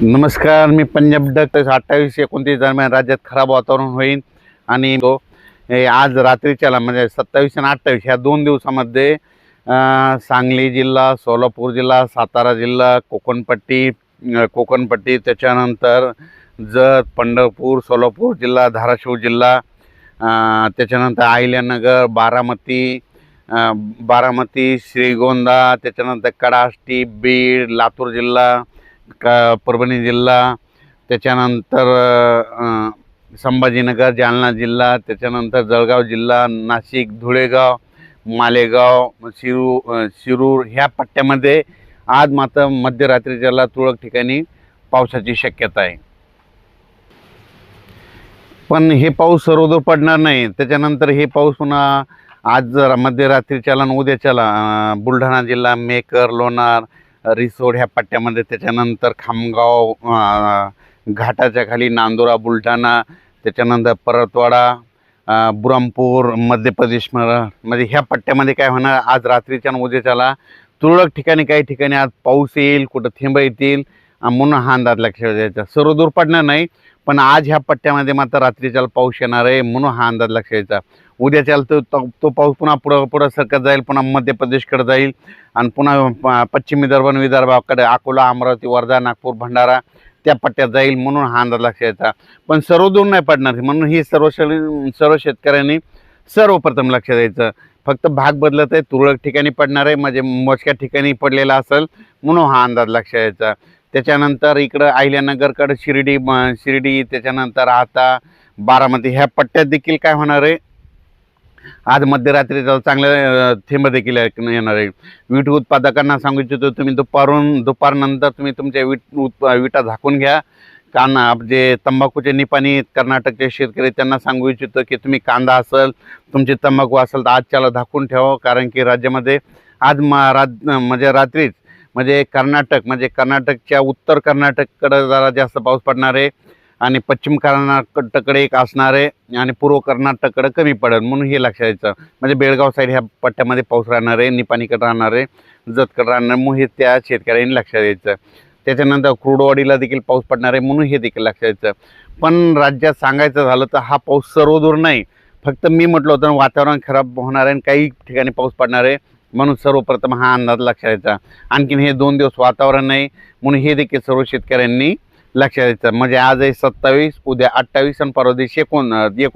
नमस्कार, मी पंजाब डक 28-29 दरम्यान राज्यात खराब वातावरण होईल आणि आज रात्रीच्याला म्हणजे 27 आणि 28 ह्या 2 दिवसामध्ये सांगली जिल्हा, सोलापूर जिल्हा, सातारा जिल्हा, कोकणपट्टी त्याच्यानंतर जत, पंढरपूर, सोलापूर जिल्हा, धाराशिव जिल्हा, त्याच्यानंतर अहिल्यानगर, बारामती, श्रीगोंदा, त्याच्यानंतर कडाष्टी, बीड, लातूर जिल्हा, परभणी जिल्हा, त्याच्यानंतर संभाजीनगर, जालना जिल्हा, त्याच्यानंतर जळगाव जिल्हा, नाशिक, धुळेगाव, मालेगाव, शिरूर ह्या पट्ट्यामध्ये आज मात्र मध्यरात्रीच्याला तुरळक ठिकाणी पावसाची शक्यता आहे. पण हे पाऊस सर्वदूर पडणार नाही. त्याच्यानंतर हे पाऊस पुन्हा आज मध्यरात्रीच्याला आणि उद्याच्याला बुलढाणा जिल्हा, मेकर, लोणार, रिसोड ह्या पट्ट्यामध्ये, त्याच्यानंतर खामगाव, घाटाच्या खाली नांदुरा, बुलढाणा, त्याच्यानंतर परतवाडा, बुरहानपूर, मध्य प्रदेश मध्ये ह्या पट्ट्यामध्ये काय होणार, आज रात्रीच्या आणि उद्याच्याला तुरळक ठिकाणी काही ठिकाणी आज पाऊस येईल, कुठं थेंब येतील म्हणून हा अंदाज लक्षात द्यायचा. सर्वदूर पडणार नाही, पण आज ह्या पट्ट्यामध्ये मात्र रात्रीच्याला पाऊस येणार आहे म्हणून हा अंदाज लक्षात द्यायचा. उद्याच्याला तो पाऊस पुन्हा पुढं सरकत जाईल, पुन्हा मध्य प्रदेशकडे जाईल आणि पुन्हा पश्चिम विदर्भाकडे अकोला, अमरावती, वर्धा, नागपूर, भंडारा त्या पट्ट्यात जाईल म्हणून हा अंदाज लक्षात यायचा. पण सर्वदूर नाही पडणार म्हणून ही सर्व शेतकऱ्यांनी सर्वप्रथम लक्षात द्यायचं. फक्त भाग बदलत आहे, तुरळक ठिकाणी पडणार आहे, म्हणजे मोजक्या ठिकाणी पडलेला असेल म्हणून हा अंदाज लक्षात यायचा. त्याच्यानंतर इकडं अहिल्यानगरकडे शिर्डी, त्याच्यानंतर आता बारामती ह्या पट्ट्यात देखील काय होणार आहे, आज मध्यरात्रीचा चांगले थेंब देखील येणार आहे. वीट उत्पादकांना सांगू इच्छितो, तुम्ही दुपारनंतर तुम्ही तुमच्या विटा झाकून घ्या. कारण जे तंबाखूचे निपाणी कर्नाटकचे शेतकरी त्यांना सांगू इच्छितो की तुम्ही कांदा असेल, तुमची तंबाखू असेल तर आजच्याला झाकून ठेवा. कारण की राज्यामध्ये आज म्हणजे रात्रीच म्हणजे कर्नाटकच्या उत्तर कर्नाटककडे जरा जास्त पाऊस पडणार आहे आणि पश्चिम कर्नाटककडे एक असणार आहे आणि पूर्व कर्नाटककडे कमी पडेल म्हणून हे लक्षात यायचं. म्हणजे बेळगाव साईड ह्या पट्ट्यामध्ये पाऊस राहणार आहे, निपाणीकडे राहणार आहे, जतकडे राहणार, म्हणून हे त्या शेतकऱ्यांनी लक्षात द्यायचं. त्याच्यानंतर क्रूडवाडीला देखील पाऊस पडणार आहे म्हणून हे देखील लक्षात द्यायचं. पण राज्यात सांगायचं झालं तर हा पाऊस सर्वदूर नाही, फक्त मी म्हटलं होतं वातावरण खराब होणार आहे आणि काही ठिकाणी पाऊस पडणार आहे म्हणून सर्वप्रथम हा अंदाज लक्षात द्यायचा. आणखीन हे 2 दिवस वातावरण नाही म्हणून हे देखील सर्व शेतकऱ्यांनी लक्षात द्यायचं. म्हणजे आज आहे 27, उद्या 28 आणि परवा दिवशी 29.